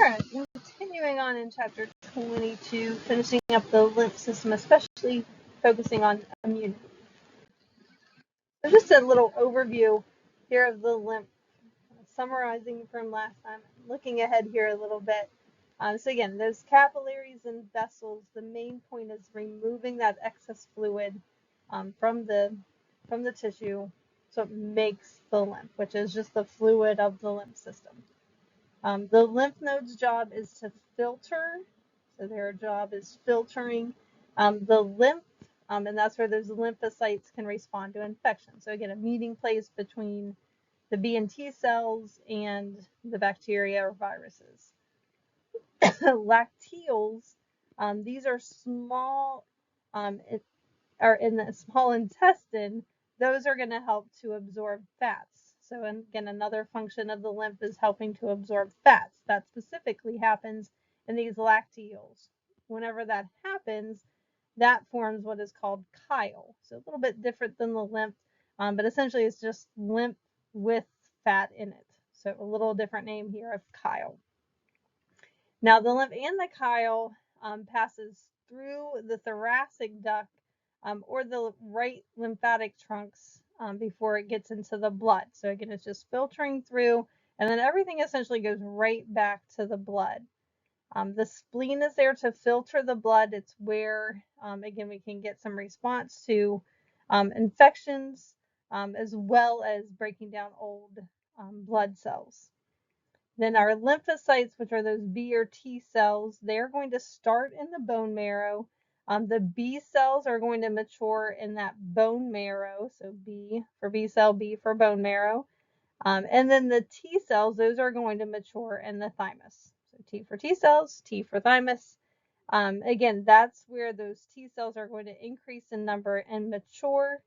All right, continuing on in chapter 22, finishing up the lymph system, especially focusing on immunity. So just a little overview here of the lymph, summarizing from last time, looking ahead here a little bit. So again, those capillaries and vessels, the main point is removing that excess fluid from the tissue, so it makes the lymph, which is just the fluid of the lymph system. The lymph node's job is to filter, so their job is filtering the lymph, and that's where those lymphocytes can respond to infection. So again, a meeting place between the B and T cells and the bacteria or viruses. Lacteals, these are small, are in the small intestine. Those are going to help to absorb fats. So again, another function of the lymph is helping to absorb fats. That specifically happens in these lacteals. Whenever that happens, that forms what is called chyle. So a little bit different than the lymph, but essentially it's just lymph with fat in it. So a little different name here of chyle. Now the lymph and the chyle passes through the thoracic duct or the right lymphatic trunks before it gets into the blood. So again, it's just filtering through, and then everything essentially goes right back to the blood. The spleen is there to filter the blood. It's where, again, we can get some response to infections as well as breaking down old blood cells. Then our lymphocytes, which are those B or T cells, they're going to start in the bone marrow. The B cells are going to mature in that bone marrow. So B for B cell, B for bone marrow. And then the T cells, those are going to mature in the thymus. So T for T cells, T for thymus. Again, that's where those T cells are going to increase in number and mature.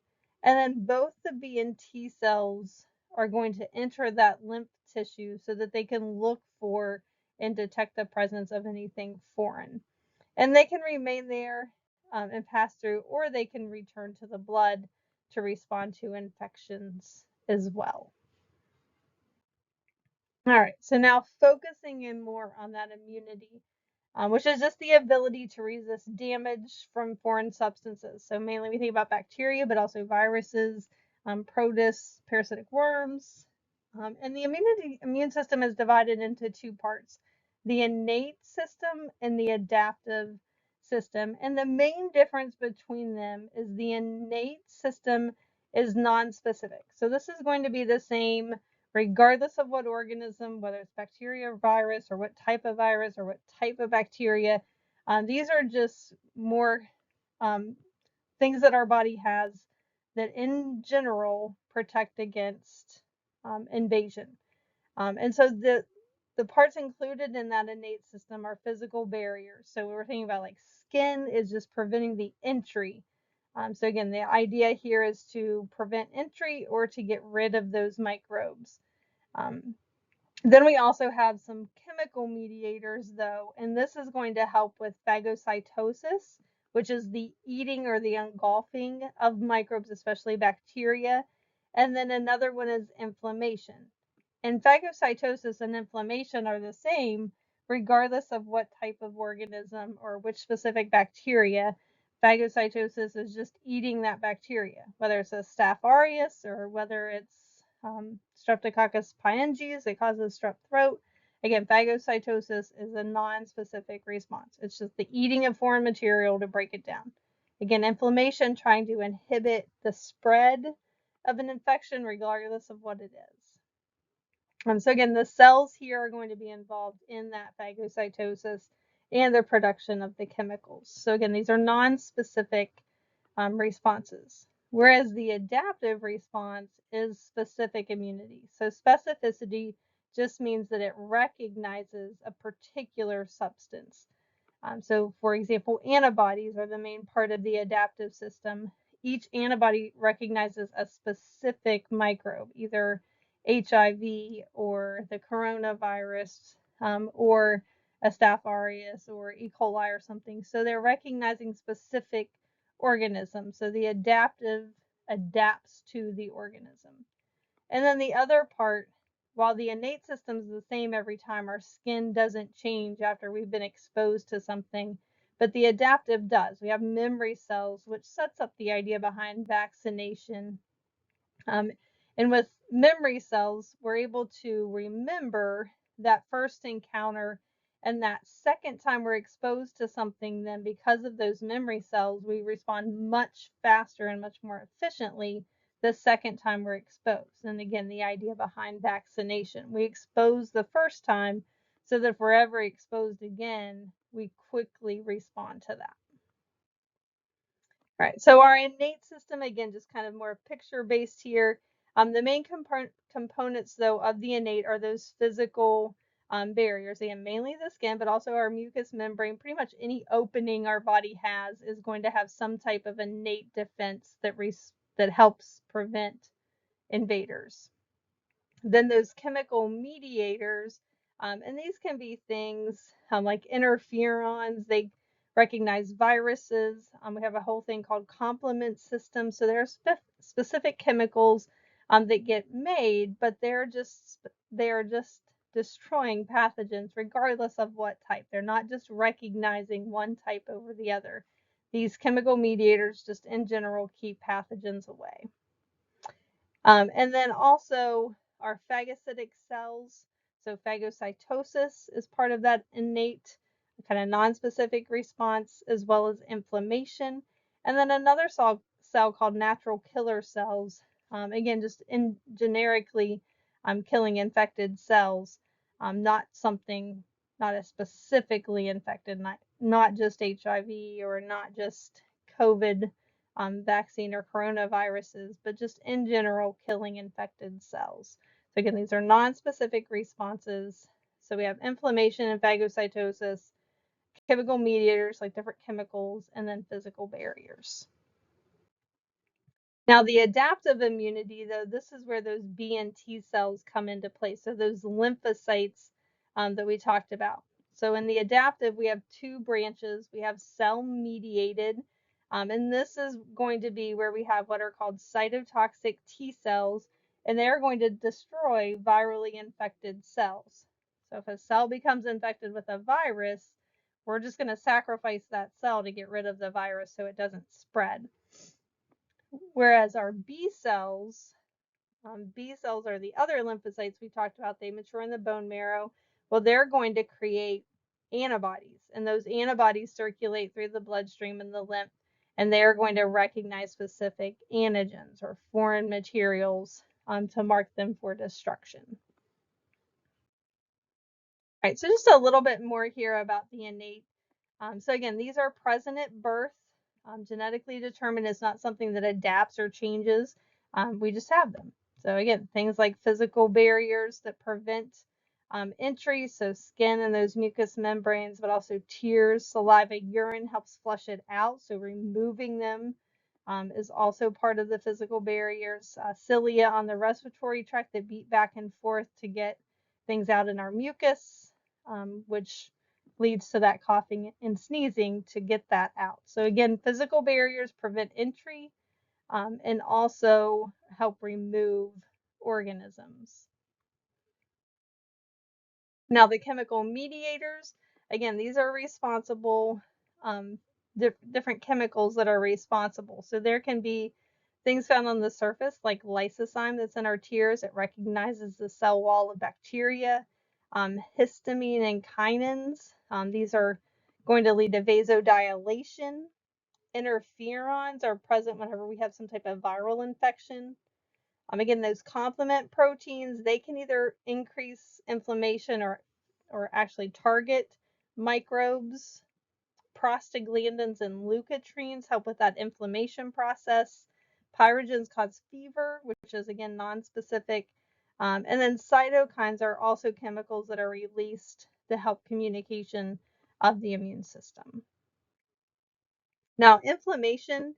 And then both the B and T cells are going to enter that lymph tissue so that they can look for and detect the presence of anything foreign. And they can remain there and pass through, or they can return to the blood to respond to infections as well. All right, so now focusing in more on that immunity, which is just the ability to resist damage from foreign substances. So mainly we think about bacteria, but also viruses, protists, parasitic worms. And the immune system is divided into two parts, the innate system and the adaptive system. And the main difference between them is the innate system is non-specific. So this is going to be the same regardless of what organism, whether it's bacteria or virus, or what type of virus or what type of bacteria. These are just more things that our body has that in general protect against invasion. And so the parts included in that innate system are physical barriers. So we're thinking about like skin is just preventing the entry. So again, the idea here is to prevent entry or to get rid of those microbes. Then we also have some chemical mediators though, and this is going to help with phagocytosis, which is the eating or the engulfing of microbes, especially bacteria. And then another one is inflammation. And phagocytosis and inflammation are the same regardless of what type of organism or which specific bacteria. Phagocytosis is just eating that bacteria, whether it's a Staph aureus or whether it's Streptococcus pyogenes that causes strep throat. Again, phagocytosis is a non-specific response. It's just the eating of foreign material to break it down. Again, inflammation trying to inhibit the spread of an infection regardless of what it is. So again, the cells here are going to be involved in that phagocytosis and the production of the chemicals. So again, these are non-specific responses. Whereas the adaptive response is specific immunity. So specificity just means that it recognizes a particular substance. So for example, antibodies are the main part of the adaptive system. Each antibody recognizes a specific microbe, either HIV or the coronavirus or a Staph aureus or E. coli or something. So they're recognizing specific organisms. So the adaptive adapts to the organism. And then the other part while the innate system is the same every time, our skin doesn't change after we've been exposed to something, but the adaptive does. We have memory cells, which sets up the idea behind vaccination. And with memory cells, we're able to remember that first encounter, and that second time we're exposed to something, then because of those memory cells, we respond much faster and much more efficiently the second time we're exposed. And again, the idea behind vaccination. We expose the first time so that if we're ever exposed again, we quickly respond to that. All right, so our innate system, again, just kind of more picture-based here. The main components, though, of the innate are those physical barriers. Again, mainly the skin, but also our mucous membrane. Pretty much any opening our body has is going to have some type of innate defense that helps prevent invaders. Then those chemical mediators, and these can be things like interferons. They recognize viruses. We have a whole thing called complement systems. So there are specific chemicals that get made, but they're just destroying pathogens regardless of what type. They're not just recognizing one type over the other. These chemical mediators just in general keep pathogens away. And then also our phagocytic cells. So phagocytosis is part of that innate kind of non-specific response, as well as inflammation. And then another cell called natural killer cells. Again, just generically killing infected cells, not a specifically infected, not just HIV or not just COVID vaccine or coronaviruses, but just in general killing infected cells. So again, these are non-specific responses. So we have inflammation and phagocytosis, chemical mediators like different chemicals, and then physical barriers. Now the adaptive immunity, though, this is where those B and T cells come into play. So those lymphocytes that we talked about. So in the adaptive, we have two branches. We have cell-mediated, and this is going to be where we have what are called cytotoxic T cells, and they're going to destroy virally infected cells. So if a cell becomes infected with a virus, we're just going to sacrifice that cell to get rid of the virus so it doesn't spread. Whereas our B cells are the other lymphocytes we talked about. They mature in the bone marrow. Well, they're going to create antibodies, and those antibodies circulate through the bloodstream and the lymph, and they're going to recognize specific antigens or foreign materials to mark them for destruction. All right, so just a little bit more here about the innate. So again, these are present at birth. Genetically determined is not something that adapts or changes. We just have them. So again, things like physical barriers that prevent entry, so skin and those mucous membranes, but also tears, saliva, urine helps flush it out. So removing them is also part of the physical barriers. Cilia on the respiratory tract that beat back and forth to get things out in our mucus, which leads to that coughing and sneezing to get that out. So again, physical barriers prevent entry and also help remove organisms. Now the chemical mediators, again, these are responsible, different chemicals that are responsible. So there can be things found on the surface like lysozyme that's in our tears. It recognizes the cell wall of bacteria. Histamine and kinins, these are going to lead to vasodilation. Interferons are present whenever we have some type of viral infection. Again, those complement proteins, they can either increase inflammation or actually target microbes. Prostaglandins and leukotrienes help with that inflammation process. Pyrogens cause fever, which is again non-specific. And then cytokines are also chemicals that are released to help communication of the immune system. Now, inflammation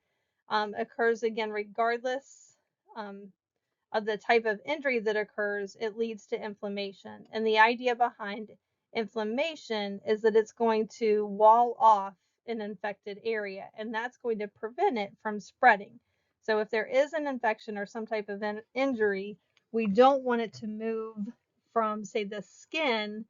occurs again regardless of the type of injury that occurs. It leads to inflammation. And the idea behind inflammation is that it's going to wall off an infected area, and that's going to prevent it from spreading. So if there is an infection or some type of injury, we don't want it to move from, say, the skin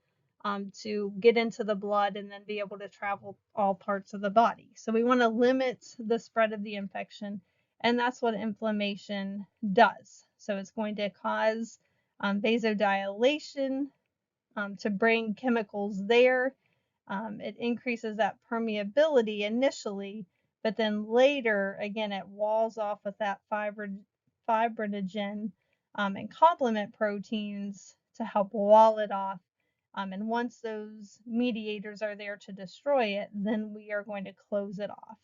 to get into the blood and then be able to travel all parts of the body. So we want to limit the spread of the infection, and that's what inflammation does. So it's going to cause vasodilation to bring chemicals there. It increases that permeability initially, but then later, again, it walls off with that fibrinogen and complement proteins to help wall it off. And once those mediators are there to destroy it, then we are going to close it off.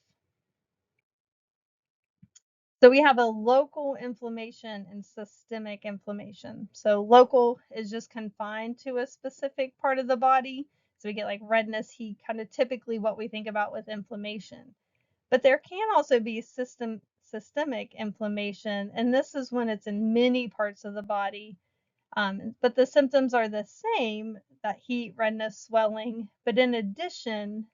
So we have a local inflammation and systemic inflammation. So local is just confined to a specific part of the body. So we get like redness, heat, kind of typically what we think about with inflammation. But there can also be systemic inflammation, and this is when it's in many parts of the body. But the symptoms are the same, that heat, redness, swelling. But in addition,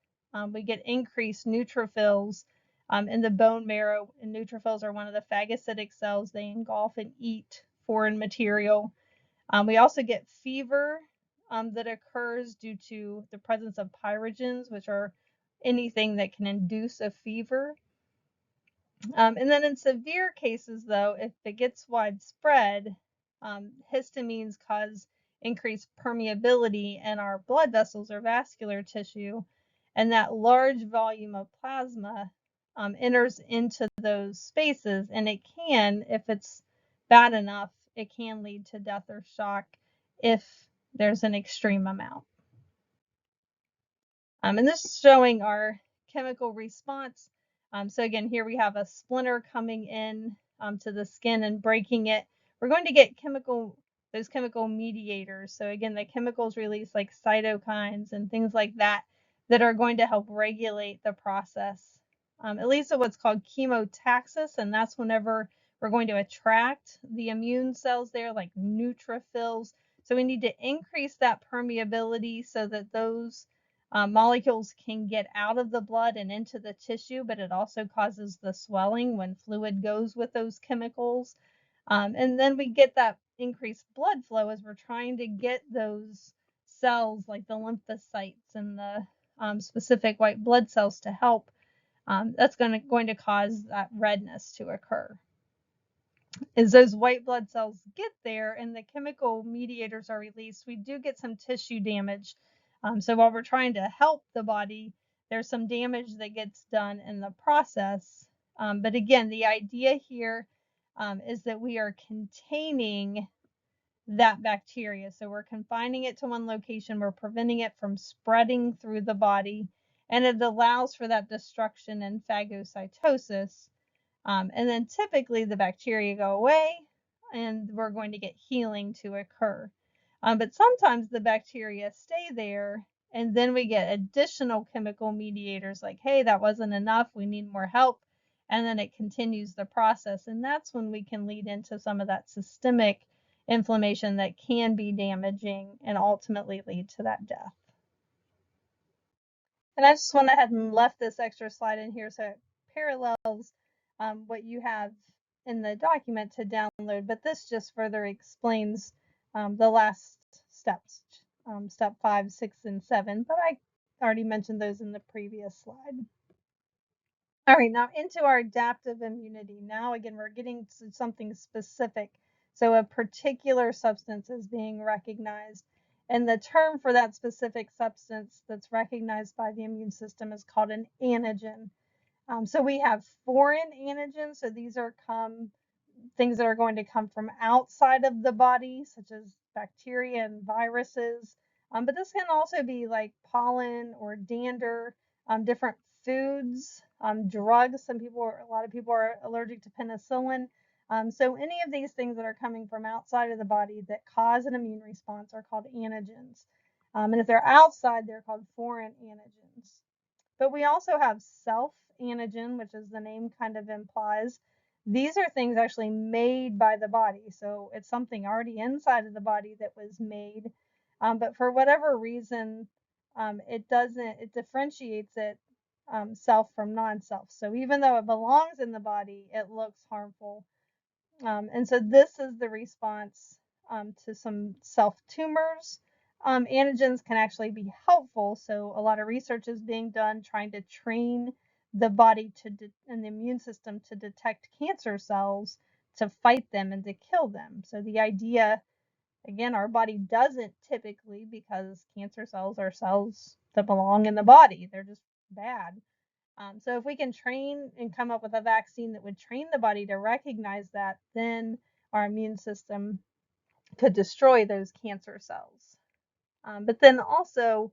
we get increased neutrophils in the bone marrow. And neutrophils are one of the phagocytic cells. They engulf and eat foreign material. We also get fever that occurs due to the presence of pyrogens, which are anything that can induce a fever. And then in severe cases, though, if it gets widespread, histamines cause increased permeability in our blood vessels or vascular tissue, and that large volume of plasma enters into those spaces, and it can, if it's bad enough, it can lead to death or shock if there's an extreme amount. And this is showing our chemical response. So again, here we have a splinter coming in to the skin and breaking it. We're going to get those chemical mediators. So again, the chemicals released like cytokines and things like that that are going to help regulate the process. It leads to what's called chemotaxis, and that's whenever we're going to attract the immune cells there, like neutrophils. So we need to increase that permeability so that those molecules can get out of the blood and into the tissue, but it also causes the swelling when fluid goes with those chemicals. And then we get that increased blood flow as we're trying to get those cells like the lymphocytes and the specific white blood cells to help. That's going to cause that redness to occur. As those white blood cells get there and the chemical mediators are released, we do get some tissue damage. So while we're trying to help the body, there's some damage that gets done in the process. But again, the idea here is that we are containing that bacteria. So we're confining it to one location, we're preventing it from spreading through the body, and it allows for that destruction and phagocytosis. And then typically the bacteria go away and we're going to get healing to occur. But sometimes the bacteria stay there and then we get additional chemical mediators like, hey, that wasn't enough, we need more help. And then it continues the process. And that's when we can lead into some of that systemic inflammation that can be damaging and ultimately lead to that death. And I just went ahead and left this extra slide in here so it parallels what you have in the document to download, but this just further explains the last steps, step 5, 6, and 7, but I already mentioned those in the previous slide. All right, now into our adaptive immunity. Now again, we're getting to something specific. So a particular substance is being recognized. And the term for that specific substance that's recognized by the immune system is called an antigen. So we have foreign antigens. So these are things that are going to come from outside of the body, such as bacteria and viruses. But this can also be like pollen or dander, different foods, drugs. A lot of people are allergic to penicillin. So any of these things that are coming from outside of the body that cause an immune response are called antigens. And if they're outside, they're called foreign antigens. But we also have self-antigen, which as the name kind of implies. These are things actually made by the body. So it's something already inside of the body that was made. But for whatever reason, it differentiates it self from non-self. So even though it belongs in the body, it looks harmful. And so this is the response to some self-tumors. Antigens can actually be helpful, so a lot of research is being done trying to train the body and the immune system to detect cancer cells, to fight them and to kill them. So the idea, again, our body doesn't typically, because cancer cells are cells that belong in the body, they're just bad. So if we can train and come up with a vaccine that would train the body to recognize that, then our immune system could destroy those cancer cells. But then also,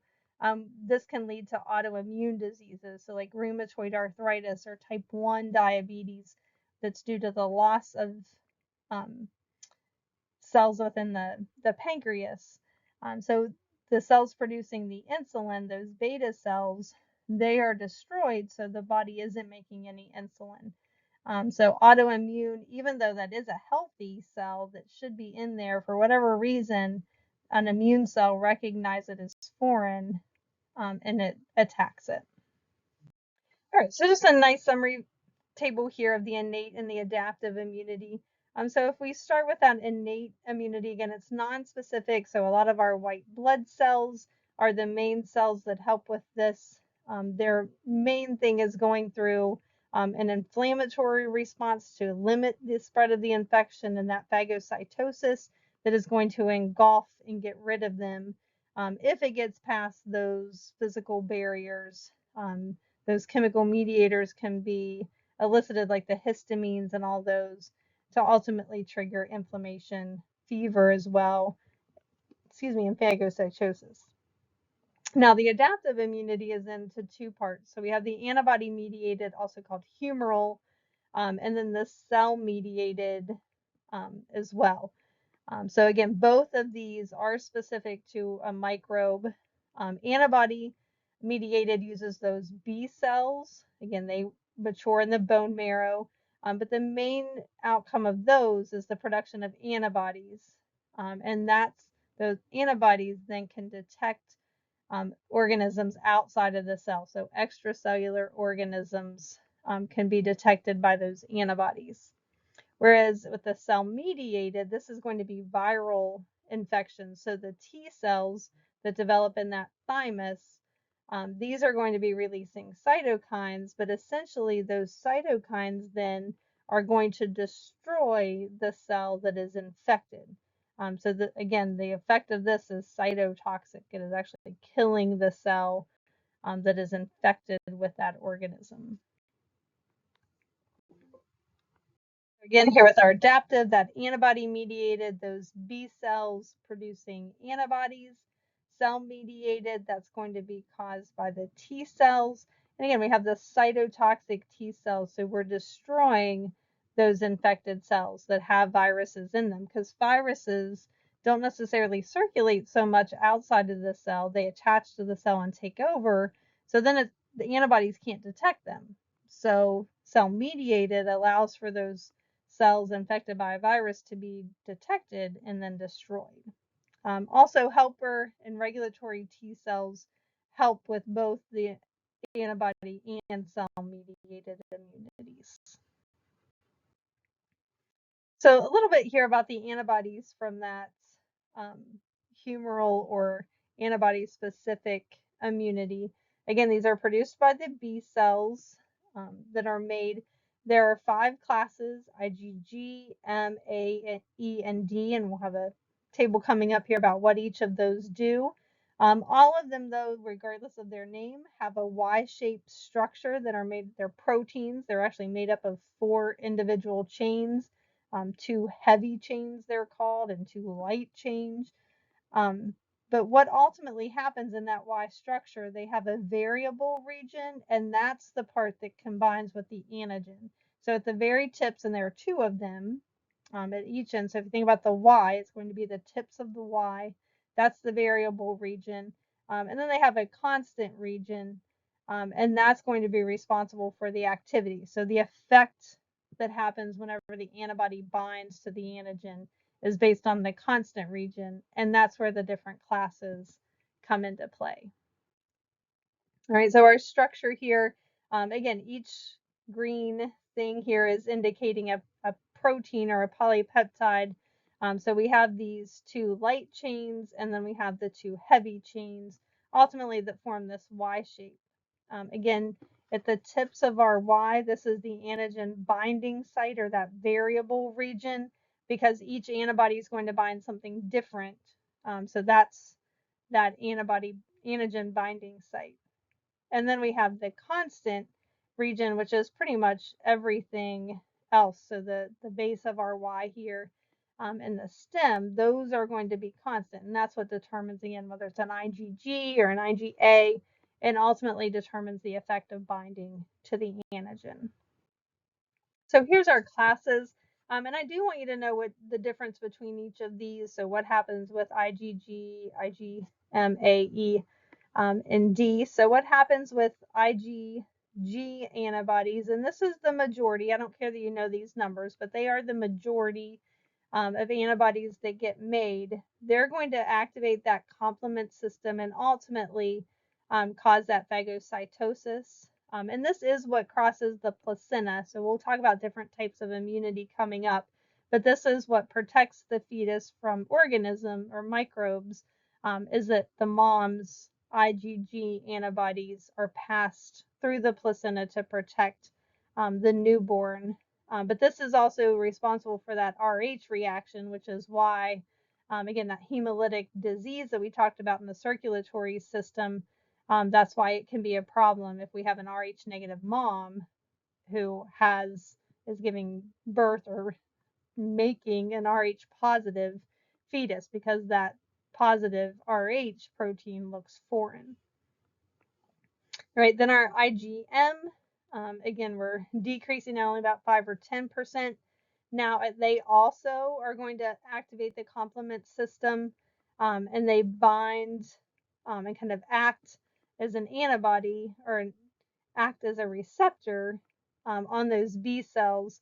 this can lead to autoimmune diseases, so like rheumatoid arthritis or type 1 diabetes, that's due to the loss of um, cells within the pancreas. So the cells producing the insulin, those beta cells, they are destroyed, so the body isn't making any insulin. So autoimmune, even though that is a healthy cell that should be in there, for whatever reason, an immune cell recognizes it as foreign, and it attacks it. All right, so just a nice summary table here of the innate and the adaptive immunity. So if we start with that innate immunity, again, it's non-specific. So a lot of our white blood cells are the main cells that help with this. Their main thing is going through an inflammatory response to limit the spread of the infection, and that phagocytosis that is going to engulf and get rid of them. If it gets past those physical barriers, those chemical mediators can be elicited, like the histamines and all those, to ultimately trigger inflammation, fever as well, and phagocytosis. Now, the adaptive immunity is into two parts. So we have the antibody mediated, also called humoral, and then the cell mediated as well. So again, both of these are specific to a microbe. Antibody mediated uses those B cells. Again, they mature in the bone marrow, but the main outcome of those is the production of antibodies. And those antibodies then can detect organisms outside of the cell. So extracellular organisms can be detected by those antibodies. Whereas with the cell mediated, this is going to be viral infections. So the T cells that develop in that thymus, these are going to be releasing cytokines, but essentially those cytokines then are going to destroy the cell that is infected. So again, the effect of this is cytotoxic. It is actually killing the cell that is infected with that organism. Again, here with our adaptive, that antibody mediated, those B cells producing antibodies. Cell mediated, that's going to be caused by the T cells. And again, we have the cytotoxic T cells, so we're destroying those infected cells that have viruses in them, because viruses don't necessarily circulate so much outside of the cell. They attach to the cell and take over, so then the antibodies can't detect them. So cell mediated allows for those cells infected by a virus to be detected and then destroyed. Also, helper and regulatory T cells help with both the antibody and cell-mediated immunities. So a little bit here about the antibodies from that humoral or antibody-specific immunity. Again, these are produced by the B cells that are made. There are 5 classes: IgG, M, A, E, and D, and we'll have a table coming up here about what each of those do. All of them, though, regardless of their name, have a Y-shaped structure that are made. They're proteins. They're actually made up of 4 individual chains. 2 heavy chains, they're called, and 2 light chains. But what ultimately happens in that Y structure, they have a variable region, and that's the part that combines with the antigen. So at the very tips, and there are 2 of them at each end. So if you think about the Y, it's going to be the tips of the Y. That's the variable region. And then they have a constant region, and that's going to be responsible for the activity. So the effect that happens whenever the antibody binds to the antigen is based on the constant region, and that's where the different classes come into play. All right, so our structure here, again, each green thing here is indicating a protein or a polypeptide. So we have these two light chains, and then we have the two heavy chains, ultimately that form this Y shape. Again, at the tips of our Y, this is the antigen binding site, or that variable region, because each antibody is going to bind something different. So that's that antigen binding site. And then we have the constant region, which is pretty much everything else. So the base of our Y here, and the stem, those are going to be constant. And that's what determines, again, whether it's an IgG or an IgA, and ultimately determines the effect of binding to the antigen. So here's our classes. And I do want you to know what the difference between each of these. So what happens with IgG, IgMAE, and D. So what happens with IgG antibodies, and this is the majority. I don't care that you know these numbers, but they are the majority of antibodies that get made. They're going to activate that complement system and ultimately cause that phagocytosis. And this is what crosses the placenta. So we'll talk about different types of immunity coming up, but this is what protects the fetus from organism or microbes, is that the mom's IgG antibodies are passed through the placenta to protect the newborn. But this is also responsible for that Rh reaction, which is why, again, that hemolytic disease that we talked about in the circulatory system, that's why it can be a problem if we have an Rh negative mom who is giving birth or making an Rh positive fetus, because that positive Rh protein looks foreign. Right, then our IgM, again, we're decreasing at only about 5 or 10%. Now, they also are going to activate the complement system, and they bind and kind of act as an antibody, or act as a receptor on those B cells.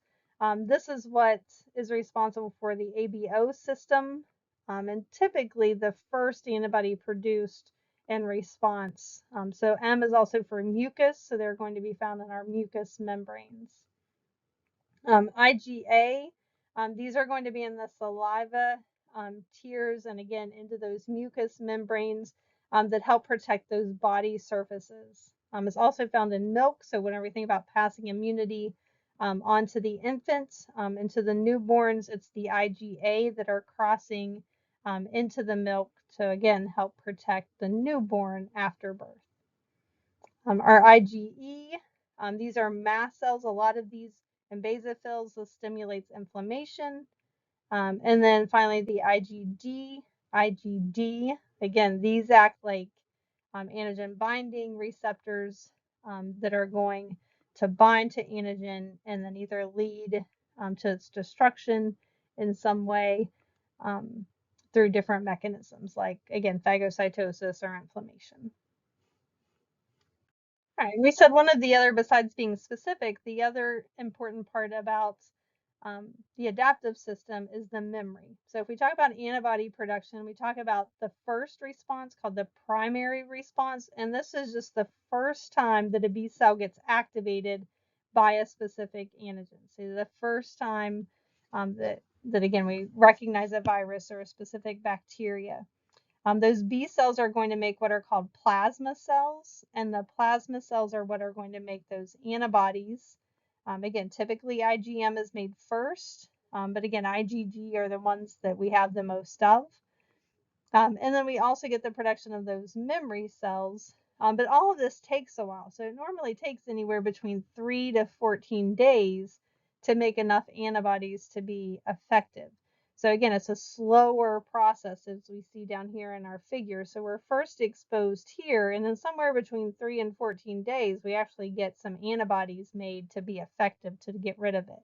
This is what is responsible for the ABO system, and typically the first antibody produced in response. So M is also for mucus, so they're going to be found in our mucous membranes. IgA, these are going to be in the saliva, tears, and again into those mucous membranes that help protect those body surfaces. It's also found in milk, so whenever we think about passing immunity onto the infants, into the newborns, it's the IgA that are crossing into the milk to, again, help protect the newborn after birth. Our IgE, these are mast cells. A lot of these in basophils, this stimulates inflammation. And then finally the IgD, again, these act like antigen binding receptors that are going to bind to antigen and then either lead to its destruction in some way through different mechanisms, like, again, phagocytosis or inflammation. All right, we said one of the other, besides being specific, the other important part about the adaptive system is the memory. So if we talk about antibody production, we talk about the first response called the primary response, and this is just the first time that a B cell gets activated by a specific antigen. So the first time that again, we recognize a virus or a specific bacteria. Those B cells are going to make what are called plasma cells, and the plasma cells are what are going to make those antibodies. Again, typically IgM is made first, but again, IgG are the ones that we have the most of. And then we also get the production of those memory cells, but all of this takes a while. So it normally takes anywhere between 3 to 14 days to make enough antibodies to be effective. So again, it's a slower process, as we see down here in our figure. So we're first exposed here, and then somewhere between 3 and 14 days, we actually get some antibodies made to be effective to get rid of it.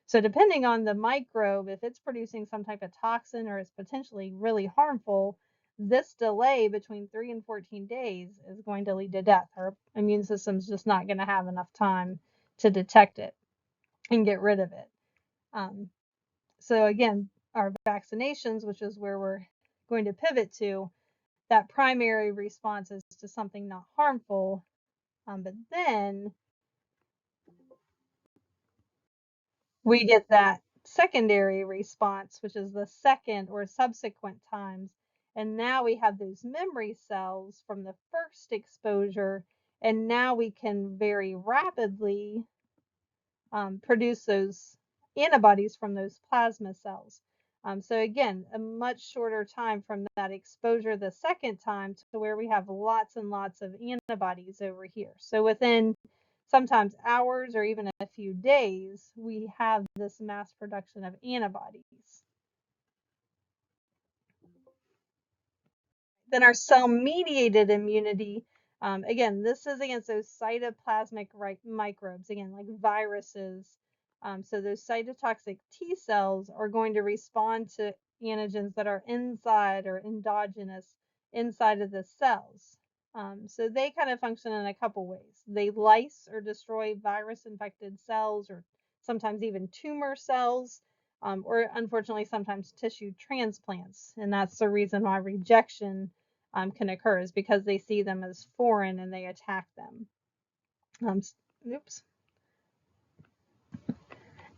So depending on the microbe, if it's producing some type of toxin or is potentially really harmful, this delay between 3 and 14 days is going to lead to death. Our immune system's just not going to have enough time to detect it and get rid of it. So again, our vaccinations, which is where we're going to pivot to, that primary response is to something not harmful, but then we get that secondary response, which is the second or subsequent times. And now we have those memory cells from the first exposure, and now we can very rapidly produce those antibodies from those plasma cells. So again, a much shorter time from that exposure the second time to where we have lots and lots of antibodies over here. So within sometimes hours or even a few days, we have this mass production of antibodies. Then our cell-mediated immunity, again, this is against those cytoplasmic microbes, again, like viruses. So those cytotoxic T cells are going to respond to antigens that are inside or endogenous inside of the cells. So they kind of function in a couple ways. They lyse or destroy virus-infected cells, or sometimes even tumor cells, or unfortunately sometimes tissue transplants. And that's the reason why rejection can occur, is because they see them as foreign and they attack them. Oops.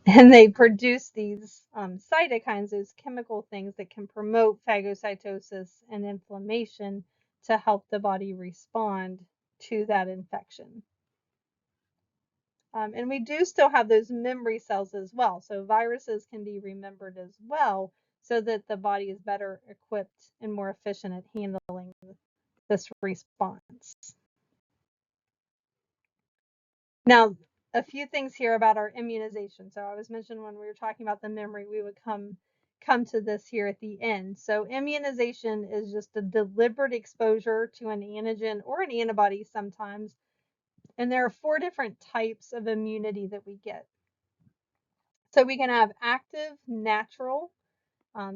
And they produce these cytokines, those chemical things that can promote phagocytosis and inflammation to help the body respond to that infection. And we do still have those memory cells as well. So viruses can be remembered as well, so that the body is better equipped and more efficient at handling this response. Now, a few things here about our immunization. So I was mentioning when we were talking about the memory, we would come to this here at the end. So immunization is just a deliberate exposure to an antigen or an antibody sometimes. And there are 4 different types of immunity that we get. So we can have active, natural.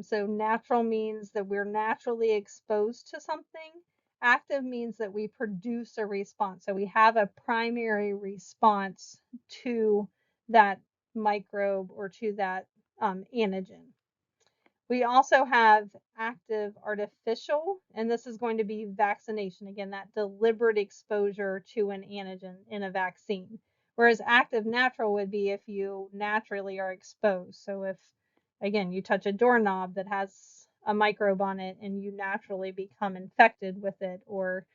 So natural means that we're naturally exposed to something. Active means that we produce a response. So we have a primary response to that microbe or to that antigen. We also have active artificial, and this is going to be vaccination. Again, that deliberate exposure to an antigen in a vaccine. Whereas active natural would be if you naturally are exposed. So if, again, you touch a doorknob that has a microbe on it and you naturally become infected with it, or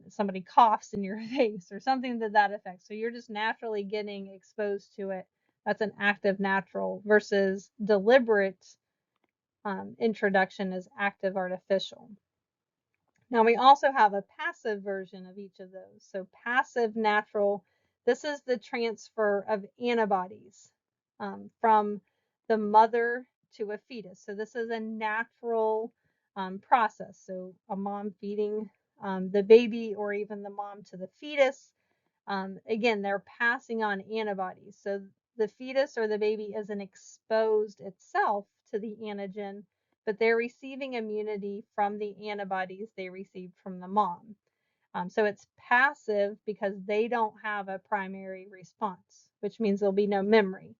somebody coughs in your face or something to that effect. So you're just naturally getting exposed to it. That's an active natural, versus deliberate introduction is active artificial. Now we also have a passive version of each of those. So passive natural, this is the transfer of antibodies from the mother to a fetus. So this is a natural process. So a mom feeding the baby, or even the mom to the fetus. Again, they're passing on antibodies. So the fetus or the baby isn't exposed itself to the antigen, but they're receiving immunity from the antibodies they received from the mom. So it's passive because they don't have a primary response, which means there'll be no memory.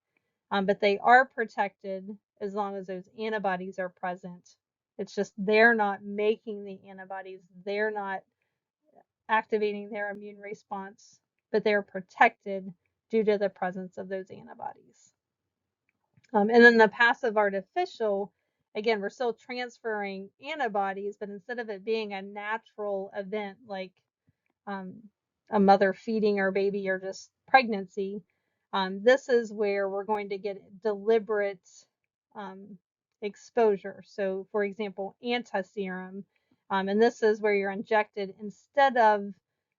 But they are protected as long as those antibodies are present. It's just they're not making the antibodies, they're not activating their immune response, but they're protected due to the presence of those antibodies. And then the passive artificial, again, we're still transferring antibodies, but instead of it being a natural event like a mother feeding her baby or just pregnancy, this is where we're going to get deliberate exposure. So, for example, antiserum, and this is where you're injected, instead of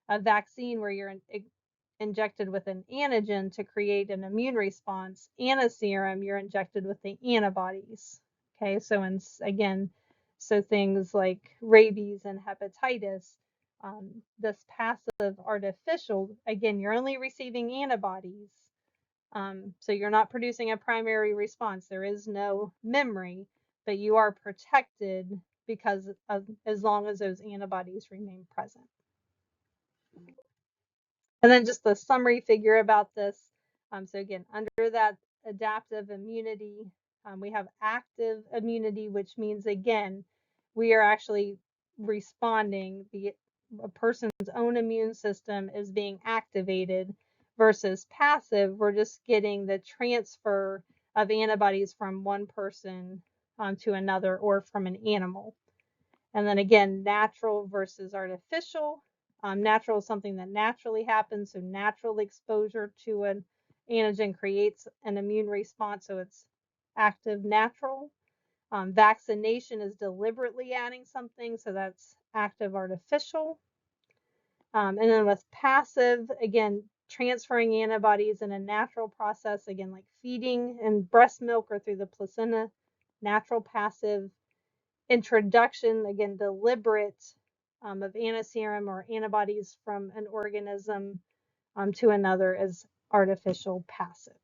a vaccine where you're injected with an antigen to create an immune response, antiserum, you're injected with the antibodies. Okay, so again, so things like rabies and hepatitis, this passive artificial, again, you're only receiving antibodies. So you're not producing a primary response. There is no memory, but you are protected because of, as long as those antibodies remain present. And then just the summary figure about this. So again, under that adaptive immunity, we have active immunity, which means, again, we are actually responding. A person's own immune system is being activated, versus passive, we're just getting the transfer of antibodies from one person to another or from an animal. And then again, natural versus artificial. Natural is something that naturally happens, so natural exposure to an antigen creates an immune response, so it's active natural. Vaccination is deliberately adding something, so that's active artificial. And then with passive, again, transferring antibodies in a natural process, again, like feeding and breast milk or through the placenta, natural passive. Introduction, again, deliberate of antiserum or antibodies from an organism to another is artificial passive.